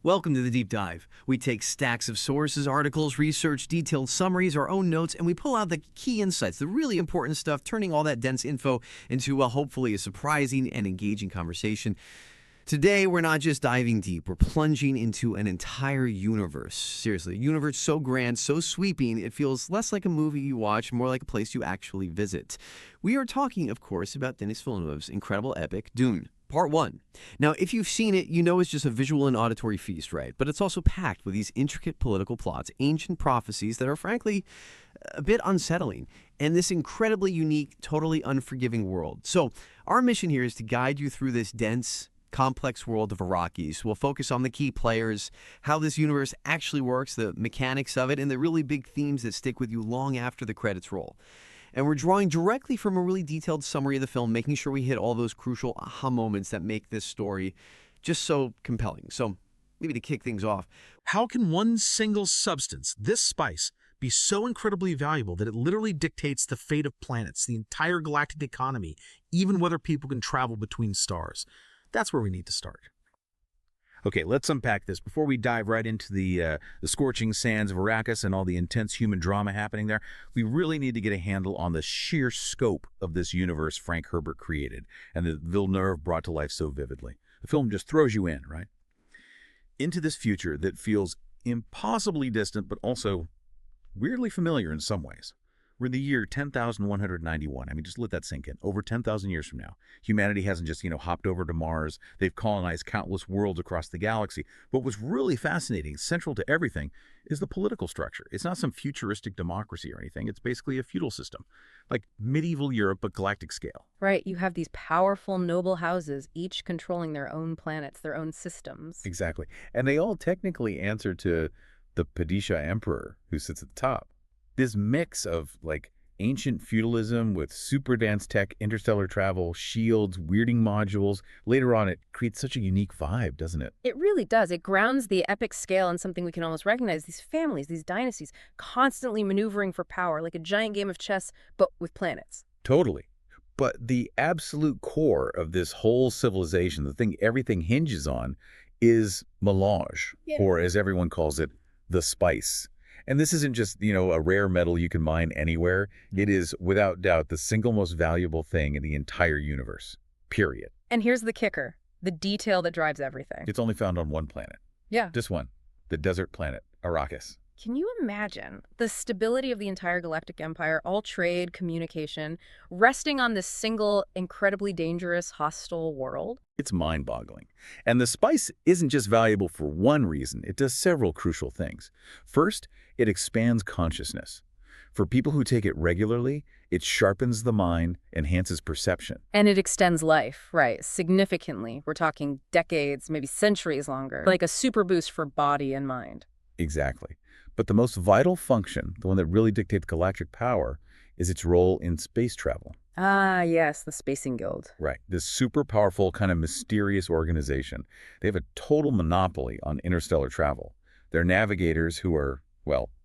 Welcome to the Deep Dive. We take stacks of sources, articles, research, detailed summaries, our own notes, and we pull out the key insights, the really important stuff, turning all that dense info into, hopefully a surprising and engaging conversation. Today, we're not just diving deep, we're plunging into an entire universe. Seriously, a universe so grand, so sweeping, it feels less like a movie you watch, more like a place you actually visit. We are talking, of course, about Denis Villeneuve's incredible epic, Dune. Part 1. Now, if you've seen it, you know it's just a visual and auditory feast, right? But it's also packed with these intricate political plots, ancient prophecies that are frankly a bit unsettling, and this incredibly unique, totally unforgiving world. So, our mission here is to guide you through this dense, complex world of Arrakis. We'll focus on the key players, how this universe actually works, the mechanics of it, and the really big themes that stick with you long after the credits roll. And we're drawing directly from a really detailed summary of the film, making sure we hit all those crucial aha moments that make this story just so compelling. So maybe to kick things off, how can one single substance, this spice, be so incredibly valuable that it literally dictates the fate of planets, the entire galactic economy, even whether people can travel between stars? That's where we need to start. Okay, let's unpack this before we dive right into the scorching sands of Arrakis and all the intense human drama happening there. We really need to get a handle on the sheer scope of this universe Frank Herbert created and that Villeneuve brought to life so vividly. The film just throws you in, right? Into this future that feels impossibly distant, but also weirdly familiar in some ways. We're in the year 10,191. I mean, just let that sink in. Over 10,000 years from now, humanity hasn't just, hopped over to Mars. They've colonized countless worlds across the galaxy. But what's really fascinating, central to everything, is the political structure. It's not some futuristic democracy or anything. It's basically a feudal system, like medieval Europe, but galactic scale. Right. You have these powerful, noble houses, each controlling their own planets, their own systems. Exactly. And they all technically answer to the Padishah emperor who sits at the top. This mix of ancient feudalism with super advanced tech, interstellar travel, shields, weirding modules. Later on, it creates such a unique vibe, doesn't it? It really does. It grounds the epic scale in something we can almost recognize. These families, these dynasties, constantly maneuvering for power, like a giant game of chess, but with planets. Totally. But the absolute core of this whole civilization, the thing everything hinges on, is melange, or as everyone calls it, the spice. And this isn't just, a rare metal you can mine anywhere. It is, without doubt, the single most valuable thing in the entire universe, period. And here's the kicker, the detail that drives everything. It's only found on one planet. Yeah. Just one, the desert planet, Arrakis. Can you imagine the stability of the entire galactic empire, all trade, communication, resting on this single, incredibly dangerous, hostile world? It's mind-boggling. And the spice isn't just valuable for one reason. It does several crucial things. First, it expands consciousness. For people who take it regularly, it sharpens the mind, enhances perception. And it extends life, right, significantly. We're talking decades, maybe centuries longer, like a super boost for body and mind. Exactly. But the most vital function, the one that really dictates galactic power, is its role in space travel. Ah, yes, the Spacing Guild. Right. This super powerful, kind of mysterious organization. They have a total monopoly on interstellar travel. They're navigators who are,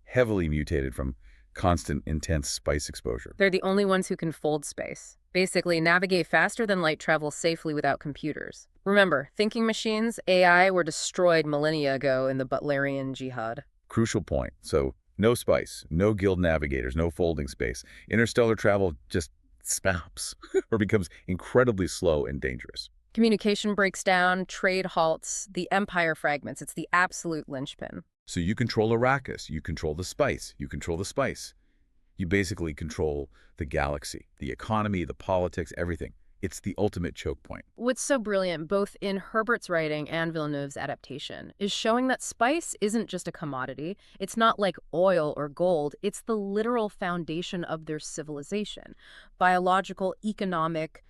heavily mutated from constant, intense spice exposure. They're the only ones who can fold space. Basically, navigate faster than light, travel safely without computers. Remember, thinking machines, AI, were destroyed millennia ago in the Butlerian Jihad. Crucial point. So, no spice, no guild navigators, no folding space. Interstellar travel just stops or becomes incredibly slow and dangerous. Communication breaks down, trade halts, the empire fragments. It's the absolute linchpin. So you control Arrakis, you control the spice, you control the spice. You basically control the galaxy, the economy, the politics, everything. It's the ultimate choke point. What's so brilliant, both in Herbert's writing and Villeneuve's adaptation, is showing that spice isn't just a commodity. It's not like oil or gold. It's the literal foundation of their civilization. Biological, economic,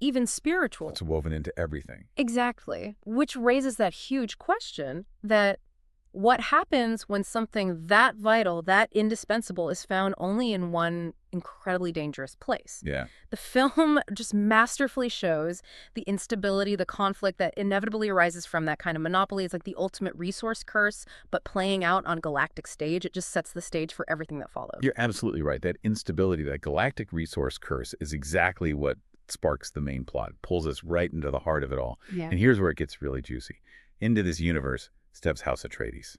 even spiritual. It's woven into everything. Exactly. Which raises that huge question that what happens when something that vital, that indispensable, is found only in one incredibly dangerous place? Yeah. The film just masterfully shows the instability, the conflict that inevitably arises from that kind of monopoly. It's like the ultimate resource curse, but playing out on galactic stage. It just sets the stage for everything that follows. You're absolutely right. That instability, that galactic resource curse is exactly what sparks the main plot, pulls us right into the heart of it all. Yeah. And here's where it gets really juicy. Into this universe, steps House Atreides.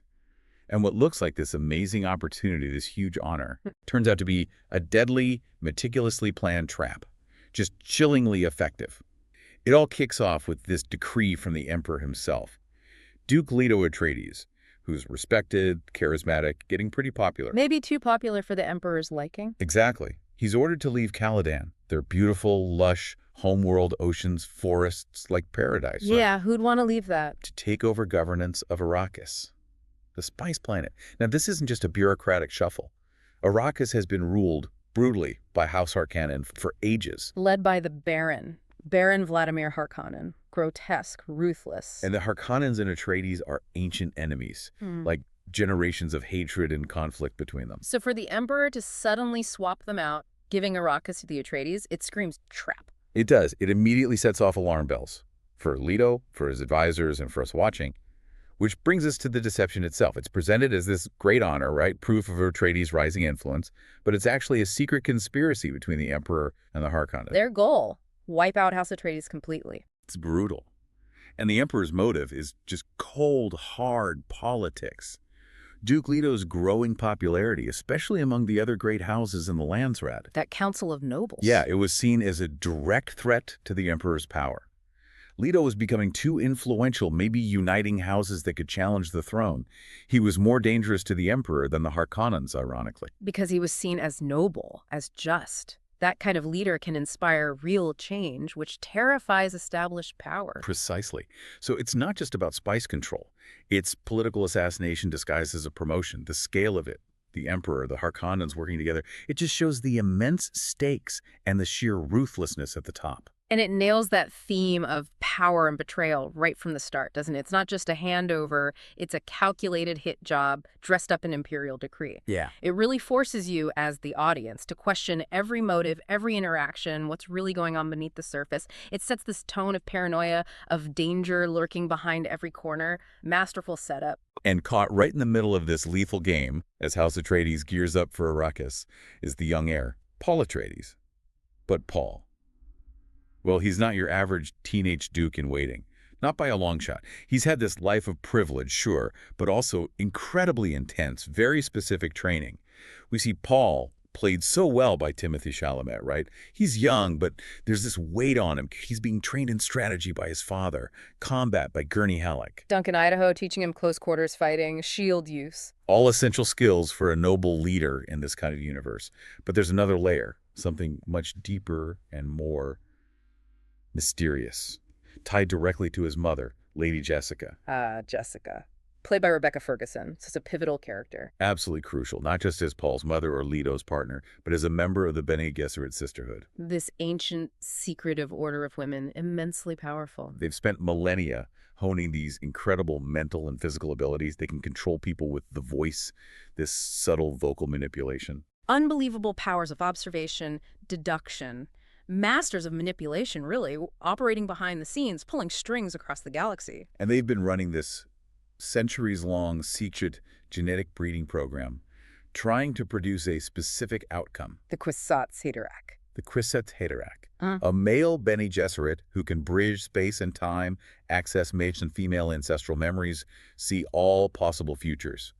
And what looks like this amazing opportunity, this huge honor, turns out to be a deadly, meticulously planned trap. Just chillingly effective. It all kicks off with this decree from the Emperor himself. Duke Leto Atreides, who's respected, charismatic, getting pretty popular. Maybe too popular for the Emperor's liking. Exactly. He's ordered to leave Caladan, their beautiful, lush, homeworld oceans, forests, like paradise. Yeah, right? who'd want to leave that? To take over governance of Arrakis, the spice planet. Now, this isn't just a bureaucratic shuffle. Arrakis has been ruled brutally by House Harkonnen for ages. Led by the Baron Vladimir Harkonnen. Grotesque, ruthless. And the Harkonnens and Atreides are ancient enemies, like generations of hatred and conflict between them. So for the Emperor to suddenly swap them out, giving Arrakis to the Atreides, it screams trap. It does. It immediately sets off alarm bells for Leto, for his advisors, and for us watching. Which brings us to the deception itself. It's presented as this great honor, right? Proof of Atreides' rising influence, but it's actually a secret conspiracy between the Emperor and the Harkonnen. Their goal, wipe out House Atreides completely. It's brutal. And the Emperor's motive is just cold, hard politics. Duke Leto's growing popularity, especially among the other great houses in the Landsrat. That Council of Nobles. Yeah, it was seen as a direct threat to the Emperor's power. Leto was becoming too influential, maybe uniting houses that could challenge the throne. He was more dangerous to the Emperor than the Harkonnens, ironically. Because he was seen as noble, as just. That kind of leader can inspire real change, which terrifies established power. Precisely. So it's not just about spice control. It's political assassination disguised as a promotion. The scale of it, the Emperor, the Harkonnens working together, it just shows the immense stakes and the sheer ruthlessness at the top. And it nails that theme of power and betrayal right from the start, doesn't it? It's not just a handover, it's a calculated hit job dressed up in imperial decree. Yeah. It really forces you as the audience to question every motive, every interaction, what's really going on beneath the surface. It sets this tone of paranoia, of danger lurking behind every corner. Masterful setup. And caught right in the middle of this lethal game, as House Atreides gears up for Arrakis, is the young heir, Paul Atreides. But Paul. Well, he's not your average teenage duke in waiting. Not by a long shot. He's had this life of privilege, sure, but also incredibly intense, very specific training. We see Paul played so well by Timothée Chalamet, right? He's young, but there's this weight on him. He's being trained in strategy by his father, combat by Gurney Halleck. Duncan Idaho teaching him close quarters fighting, shield use. All essential skills for a noble leader in this kind of universe. But there's another layer, something much deeper and more mysterious, tied directly to his mother, Lady Jessica. Jessica. Played by Rebecca Ferguson. This is a pivotal character. Absolutely crucial, not just as Paul's mother or Leto's partner, but as a member of the Bene Gesserit sisterhood. This ancient, secretive order of women, immensely powerful. They've spent millennia honing these incredible mental and physical abilities. They can control people with the voice, this subtle vocal manipulation. Unbelievable powers of observation, deduction. Masters of manipulation, really, operating behind the scenes, pulling strings across the galaxy. And they've been running this centuries-long secret genetic breeding program, trying to produce a specific outcome. The Kwisatz Haderach. The Kwisatz Haderach, a male Bene Gesserit who can bridge space and time, access male and female ancestral memories, see all possible futures,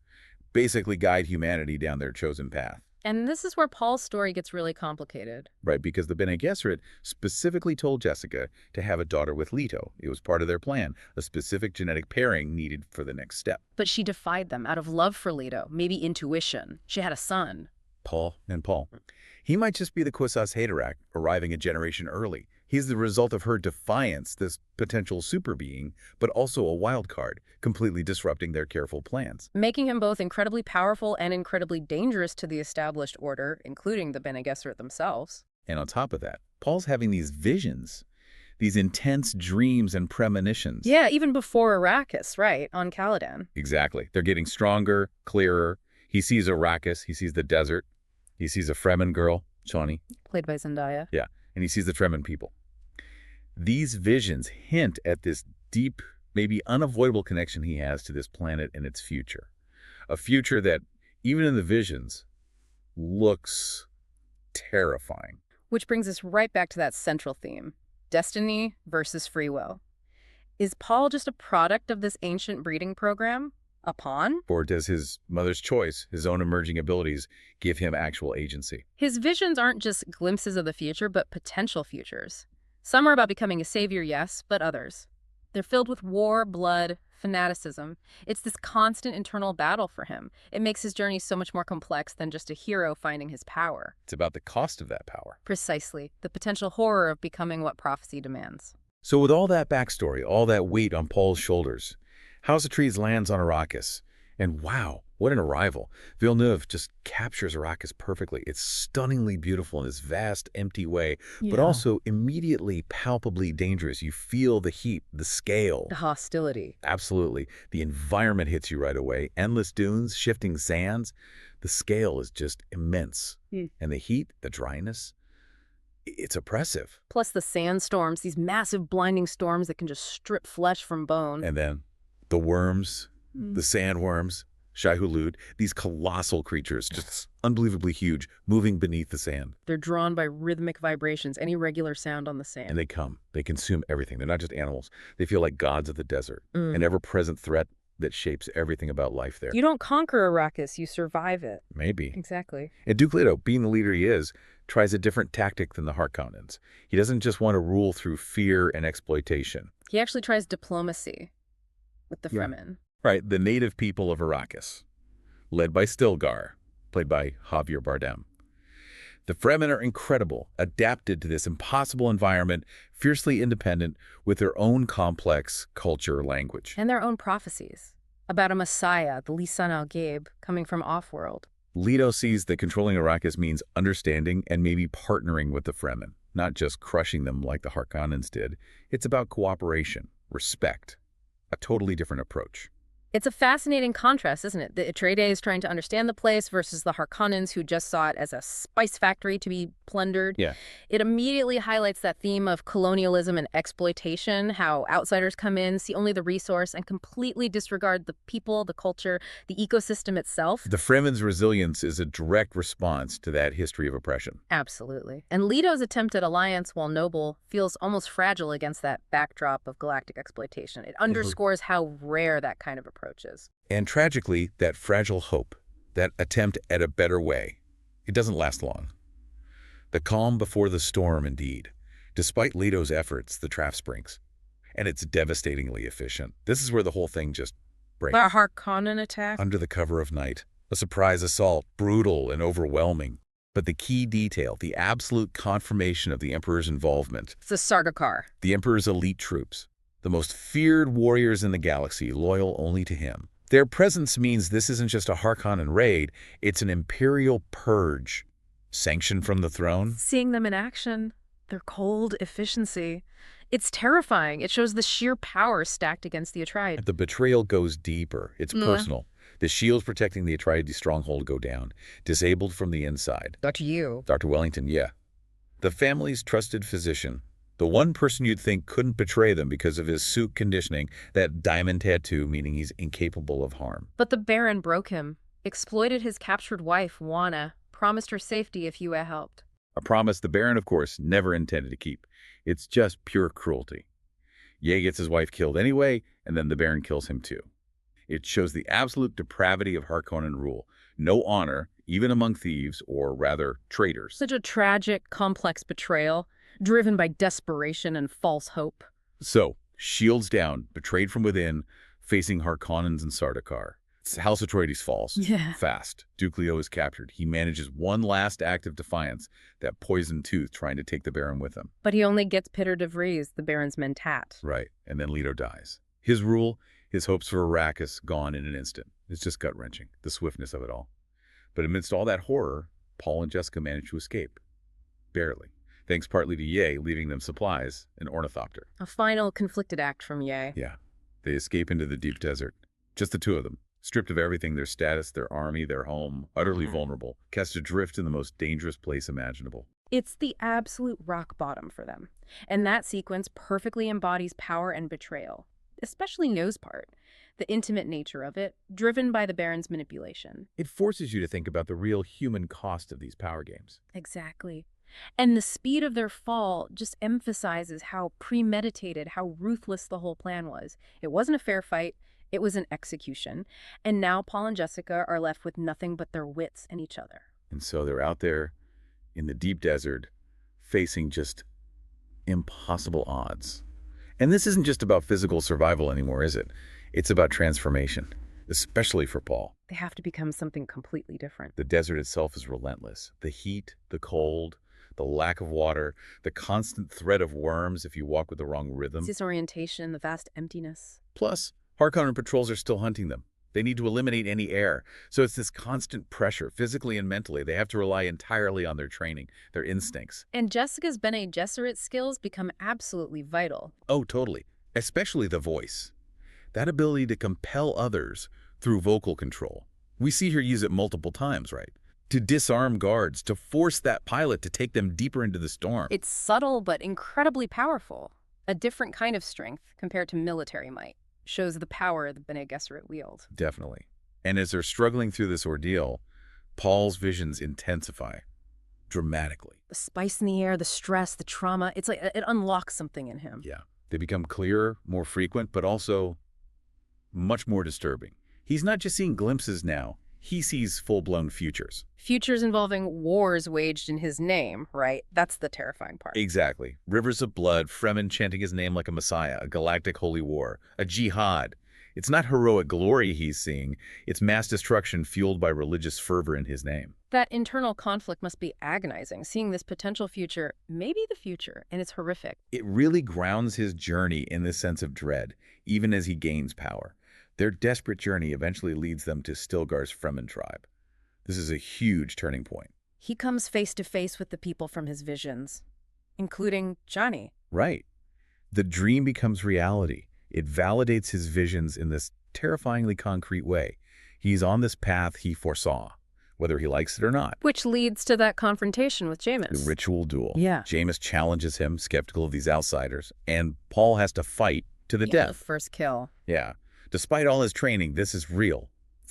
basically guide humanity down their chosen path. And this is where Paul's story gets really complicated. Right, because the Bene Gesserit specifically told Jessica to have a daughter with Leto. It was part of their plan, a specific genetic pairing needed for the next step. But she defied them out of love for Leto, maybe intuition. She had a son. Paul. He might just be the Kwisatz Haderach, arriving a generation early. He's the result of her defiance, this potential super being, but also a wild card, completely disrupting their careful plans. Making him both incredibly powerful and incredibly dangerous to the established order, including the Bene Gesserit themselves. And on top of that, Paul's having these visions, these intense dreams and premonitions. Yeah, even before Arrakis, right, on Caladan. Exactly. They're getting stronger, clearer. He sees Arrakis, he sees the desert, he sees a Fremen girl, Chani. Played by Zendaya. Yeah, and he sees the Fremen people. These visions hint at this deep, maybe unavoidable connection he has to this planet and its future. A future that, even in the visions, looks terrifying. Which brings us right back to that central theme, destiny versus free will. Is Paul just a product of this ancient breeding program? A pawn? Or does his mother's choice, his own emerging abilities, give him actual agency? His visions aren't just glimpses of the future, but potential futures. Some are about becoming a savior, yes, but others. They're filled with war, blood, fanaticism. It's this constant internal battle for him. It makes his journey so much more complex than just a hero finding his power. It's about the cost of that power. Precisely. The potential horror of becoming what prophecy demands. So with all that backstory, all that weight on Paul's shoulders, House Atreides lands on Arrakis. And wow, what an arrival. Villeneuve just captures Arrakis perfectly. It's stunningly beautiful in this vast, empty way, but also immediately palpably dangerous. You feel the heat, the scale. The hostility. Absolutely. The environment hits you right away. Endless dunes, shifting sands. The scale is just immense. And the heat, the dryness, it's oppressive. Plus the sandstorms, these massive blinding storms that can just strip flesh from bone. And then the worms, the sandworms, Shai-Hulud, these colossal creatures, just unbelievably huge, moving beneath the sand. They're drawn by rhythmic vibrations, any regular sound on the sand. And they consume everything. They're not just animals. They feel like gods of the desert, an ever-present threat that shapes everything about life there. You don't conquer Arrakis, you survive it. Maybe. Exactly. And Duke Leto, being the leader he is, tries a different tactic than the Harkonnens. He doesn't just want to rule through fear and exploitation. He actually tries diplomacy with the Fremen. Right, the native people of Arrakis, led by Stilgar, played by Javier Bardem. The Fremen are incredible, adapted to this impossible environment, fiercely independent, with their own complex culture language. And their own prophecies about a messiah, the Lisan al-Gaib, coming from off-world. Leto sees that controlling Arrakis means understanding and maybe partnering with the Fremen, not just crushing them like the Harkonnens did. It's about cooperation, respect, a totally different approach. It's a fascinating contrast, isn't it? The Atreides trying to understand the place versus the Harkonnens who just saw it as a spice factory to be plundered. Yeah. It immediately highlights that theme of colonialism and exploitation, how outsiders come in, see only the resource, and completely disregard the people, the culture, the ecosystem itself. The Fremen's resilience is a direct response to that history of oppression. Absolutely. And Leto's attempt at alliance, while noble, feels almost fragile against that backdrop of galactic exploitation. It underscores how rare that kind of approach is. And tragically, that fragile hope, that attempt at a better way, it doesn't last long. The calm before the storm, indeed. Despite Leto's efforts, the trap springs. And it's devastatingly efficient. This is where the whole thing just breaks. The Harkonnen attack? Under the cover of night. A surprise assault, brutal and overwhelming. But the key detail, the absolute confirmation of the Emperor's involvement. It's a Sardaukar. The Emperor's elite troops. The most feared warriors in the galaxy, loyal only to him. Their presence means this isn't just a Harkonnen raid, it's an imperial purge. Sanctioned from the throne. Seeing them in action, their cold efficiency, it's terrifying. It shows the sheer power stacked against the Atreides. The betrayal goes deeper. It's personal. The shields protecting the Atreides stronghold go down, disabled from the inside. Dr. Yu. Dr. Wellington, yeah. The family's trusted physician, the one person you'd think couldn't betray them because of his suit conditioning, that diamond tattoo meaning he's incapable of harm. But the Baron broke him, exploited his captured wife, Juana, promised her safety if Yue helped. A promise the Baron, of course, never intended to keep. It's just pure cruelty. Ye gets his wife killed anyway, and then the Baron kills him too. It shows the absolute depravity of Harkonnen rule. No honor, even among thieves, or rather, traitors. Such a tragic, complex betrayal, driven by desperation and false hope. So, shields down, betrayed from within, facing Harkonnens and Sardaukar. House Atreides falls. Yeah. Fast. Duke Leo is captured. He manages one last act of defiance, that poisoned tooth trying to take the Baron with him. But he only gets Peter de Vries, the Baron's mentat. Right, and then Leto dies. His rule, his hopes for Arrakis, gone in an instant. It's just gut-wrenching, the swiftness of it all. But amidst all that horror, Paul and Jessica manage to escape. Barely. Thanks partly to Ye leaving them supplies, an ornithopter. A final conflicted act from Ye. Yeah. They escape into the deep desert. Just the two of them. Stripped of everything, their status, their army, their home, utterly vulnerable, cast adrift in the most dangerous place imaginable. It's the absolute rock bottom for them. And that sequence perfectly embodies power and betrayal, especially Ye's part, the intimate nature of it, driven by the Baron's manipulation. It forces you to think about the real human cost of these power games. Exactly. And the speed of their fall just emphasizes how premeditated, how ruthless the whole plan was. It wasn't a fair fight, it was an execution. And now Paul and Jessica are left with nothing but their wits and each other. And so they're out there in the deep desert facing just impossible odds. And this isn't just about physical survival anymore, is it? It's about transformation, especially for Paul. They have to become something completely different. The desert itself is relentless. The heat, the cold, the lack of water, the constant threat of worms if you walk with the wrong rhythm. Disorientation, the vast emptiness. Plus, Harkonnen patrols are still hunting them. They need to eliminate any air. So it's this constant pressure, physically and mentally. They have to rely entirely on their training, their instincts. And Jessica's Bene Gesserit skills become absolutely vital. Oh, totally. Especially the voice. That ability to compel others through vocal control. We see her use it multiple times, right? To disarm guards, to force that pilot to take them deeper into the storm. It's subtle but incredibly powerful. A different kind of strength compared to military might. Shows the power the Bene Gesserit wield. Definitely. And as they're struggling through this ordeal, Paul's visions intensify dramatically. The spice in the air, the stress, the trauma, it's like it unlocks something in him. Yeah. They become clearer, more frequent, but also much more disturbing. He's not just seeing glimpses now. He sees full-blown futures. Futures involving wars waged in his name, right? That's the terrifying part. Exactly. Rivers of blood, Fremen chanting his name like a messiah, a galactic holy war, a jihad. It's not heroic glory he's seeing. It's mass destruction fueled by religious fervor in his name. That internal conflict must be agonizing, seeing this potential future, maybe the future, and it's horrific. It really grounds his journey in this sense of dread, even as he gains power. Their desperate journey eventually leads them to Stilgar's Fremen tribe. This is a huge turning point. He comes face to face with the people from his visions, including Johnny. Right. The dream becomes reality. It validates his visions in this terrifyingly concrete way. He's on this path he foresaw, whether he likes it or not. Which leads to that confrontation with Jameis. The ritual duel. Yeah. Jameis challenges him, skeptical of these outsiders, and Paul has to fight to the death. The first kill. Yeah. Despite all his training, this is real,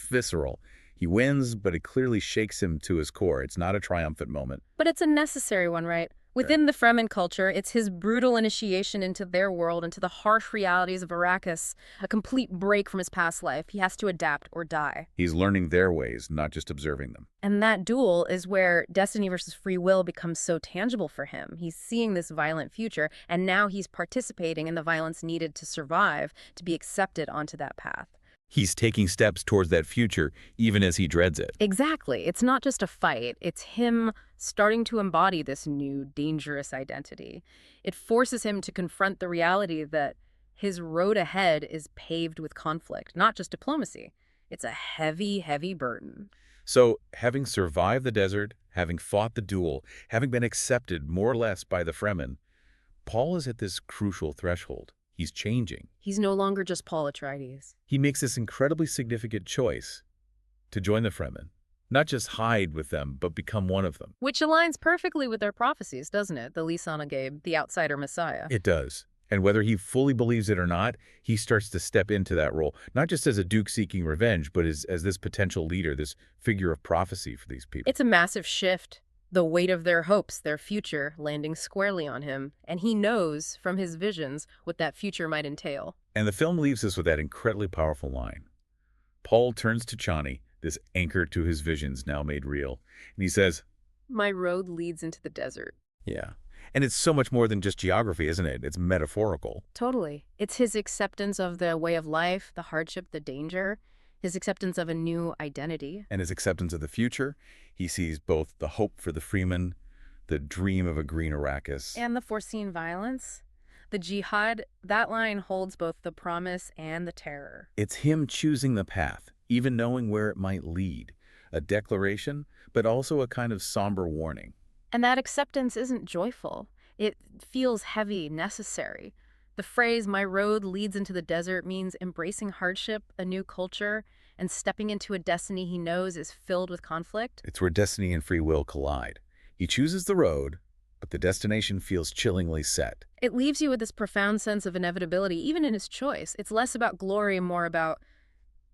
visceral. He wins, but it clearly shakes him to his core. It's not a triumphant moment. But it's a necessary one, right? Within the Fremen culture, it's his brutal initiation into their world, into the harsh realities of Arrakis, a complete break from his past life. He has to adapt or die. He's learning their ways, not just observing them. And that duel is where destiny versus free will becomes so tangible for him. He's seeing this violent future, and now he's participating in the violence needed to survive, to be accepted onto that path. He's taking steps towards that future, even as he dreads it. Exactly. It's not just a fight. It's him starting to embody this new, dangerous identity. It forces him to confront the reality that his road ahead is paved with conflict, not just diplomacy. It's a heavy, heavy burden. So, having survived the desert, having fought the duel, having been accepted more or less by the Fremen, Paul is at this crucial threshold. He's changing. He's no longer just Paul Atreides. He makes this incredibly significant choice to join the Fremen. Not just hide with them, but become one of them. Which aligns perfectly with their prophecies, doesn't it? The Lisan Gabe, the outsider messiah. It does. And whether he fully believes it or not, he starts to step into that role, not just as a duke seeking revenge, but as this potential leader, this figure of prophecy for these people. It's a massive shift. The weight of their hopes, their future, landing squarely on him. And he knows from his visions what that future might entail. And the film leaves us with that incredibly powerful line. Paul turns to Chani, this anchor to his visions now made real, and he says, "My road leads into the desert." Yeah. And it's so much more than just geography, isn't it? It's metaphorical. Totally. It's his acceptance of the way of life, the hardship, the danger, his acceptance of a new identity. And his acceptance of the future. He sees both the hope for the Freeman, the dream of a green Arrakis. And the foreseen violence. The jihad, that line holds both the promise and the terror. It's him choosing the path, even knowing where it might lead. A declaration, but also a kind of somber warning. And that acceptance isn't joyful. It feels heavy, necessary. The phrase, "my road leads into the desert," means embracing hardship, a new culture, and stepping into a destiny he knows is filled with conflict. It's where destiny and free will collide. He chooses the road, but the destination feels chillingly set. It leaves you with this profound sense of inevitability, even in his choice. It's less about glory and more about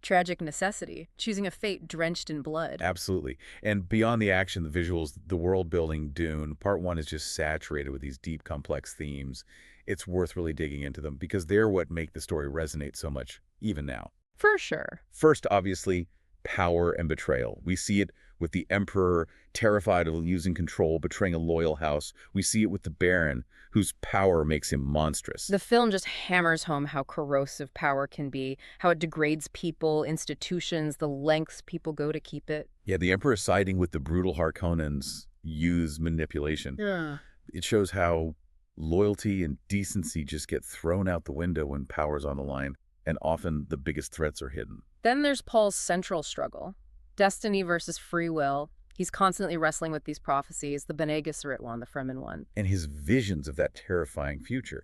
Tragic necessity, choosing a fate drenched in blood. Absolutely. And beyond the action, the visuals, the world building, Dune, part one is just saturated with these deep, complex themes. It's worth really digging into them because they're what make the story resonate so much, even now. For sure. First, obviously, power and betrayal. We see it with the Emperor, terrified of losing control, betraying a loyal house. We see it with the Baron, whose power makes him monstrous. The film just hammers home how corrosive power can be, how it degrades people, institutions, the lengths people go to keep it. Yeah, the Emperor siding with the brutal Harkonnens use manipulation. Yeah. It shows how loyalty and decency just get thrown out the window when power's on the line, and often the biggest threats are hidden. Then there's Paul's central struggle. Destiny versus free will. He's constantly wrestling with these prophecies, the Bene Gesserit one, the Fremen one. And his visions of that terrifying future.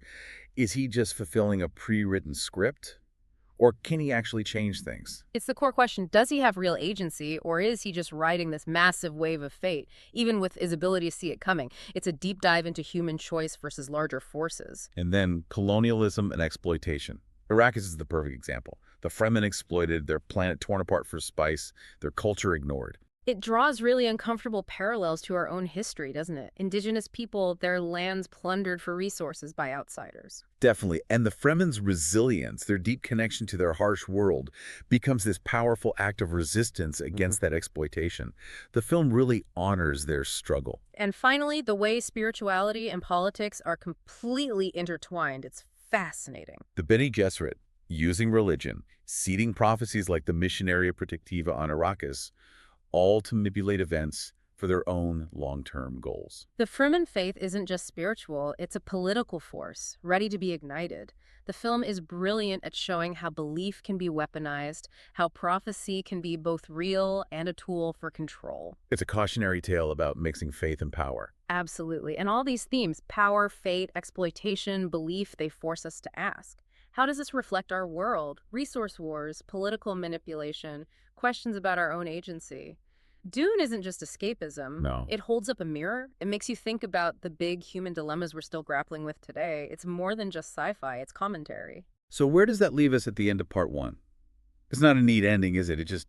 Is he just fulfilling a pre-written script? Or can he actually change things? It's the core question, does he have real agency, or is he just riding this massive wave of fate, even with his ability to see it coming? It's a deep dive into human choice versus larger forces. And then colonialism and exploitation. Arrakis is the perfect example. The Fremen exploited, their planet torn apart for spice, their culture ignored. It draws really uncomfortable parallels to our own history, doesn't it? Indigenous people, their lands plundered for resources by outsiders. Definitely. And the Fremen's resilience, their deep connection to their harsh world, becomes this powerful act of resistance against that exploitation. The film really honors their struggle. And finally, the way spirituality and politics are completely intertwined. It's fascinating. The Bene Gesserit, using religion, seeding prophecies like the Missionaria Protectiva on Arrakis, all to manipulate events for their own long-term goals. The Fremen faith isn't just spiritual, it's a political force, ready to be ignited. The film is brilliant at showing how belief can be weaponized, how prophecy can be both real and a tool for control. It's a cautionary tale about mixing faith and power. Absolutely. And all these themes, power, fate, exploitation, belief, they force us to ask, how does this reflect our world? Resource wars, political manipulation, questions about our own agency. Dune isn't just escapism. No. It holds up a mirror. It makes you think about the big human dilemmas we're still grappling with today. It's more than just sci-fi, it's commentary. So where does that leave us at the end of part one? It's not a neat ending, is it? It just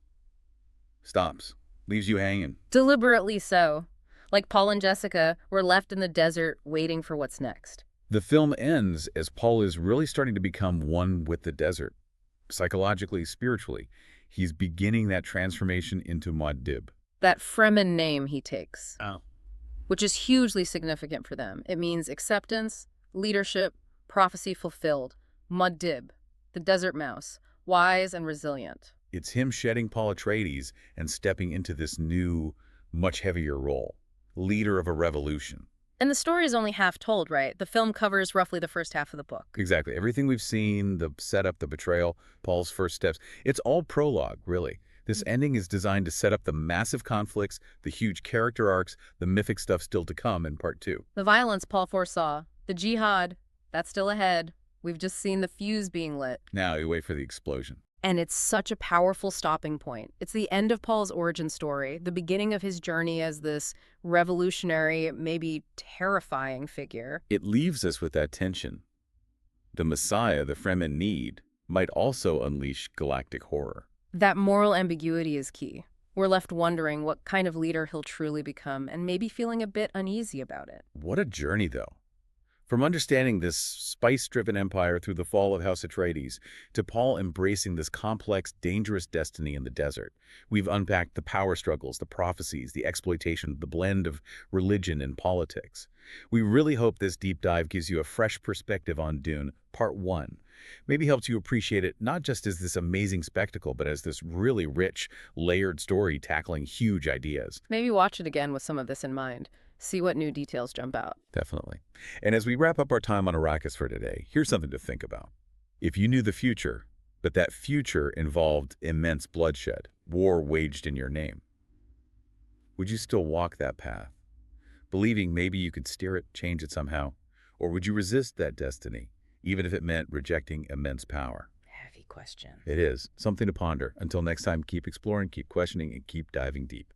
stops, leaves you hanging. Deliberately so. Like Paul and Jessica, we're left in the desert waiting for what's next. The film ends as Paul is really starting to become one with the desert. Psychologically, spiritually, he's beginning that transformation into Muad'Dib. That Fremen name he takes. Oh. Which is hugely significant for them. It means acceptance, leadership, prophecy fulfilled. Muad'Dib, the desert mouse, wise and resilient. It's him shedding Paul Atreides and stepping into this new, much heavier role. Leader of a revolution. And the story is only half told, right? The film covers roughly the first half of the book. Exactly. Everything we've seen, the setup, the betrayal, Paul's first steps, it's all prologue, really. This ending is designed to set up the massive conflicts, the huge character arcs, the mythic stuff still to come in part two. The violence Paul foresaw, the jihad, that's still ahead. We've just seen the fuse being lit. Now you wait for the explosion. And it's such a powerful stopping point. It's the end of Paul's origin story, the beginning of his journey as this revolutionary, maybe terrifying figure. It leaves us with that tension. The Messiah the Fremen need might also unleash galactic horror. That moral ambiguity is key. We're left wondering what kind of leader he'll truly become and maybe feeling a bit uneasy about it. What a journey, though. From understanding this spice-driven empire through the fall of House Atreides to Paul embracing this complex, dangerous destiny in the desert, we've unpacked the power struggles, the prophecies, the exploitation, the blend of religion and politics. We really hope this deep dive gives you a fresh perspective on Dune, Part 1. Maybe helps you appreciate it not just as this amazing spectacle, but as this really rich, layered story tackling huge ideas. Maybe watch it again with some of this in mind. See what new details jump out. Definitely. And as we wrap up our time on Arrakis for today, here's something to think about. If you knew the future, but that future involved immense bloodshed, war waged in your name, would you still walk that path, believing maybe you could steer it, change it somehow? Or would you resist that destiny, even if it meant rejecting immense power? Heavy question. It is. Something to ponder. Until next time, keep exploring, keep questioning, and keep diving deep.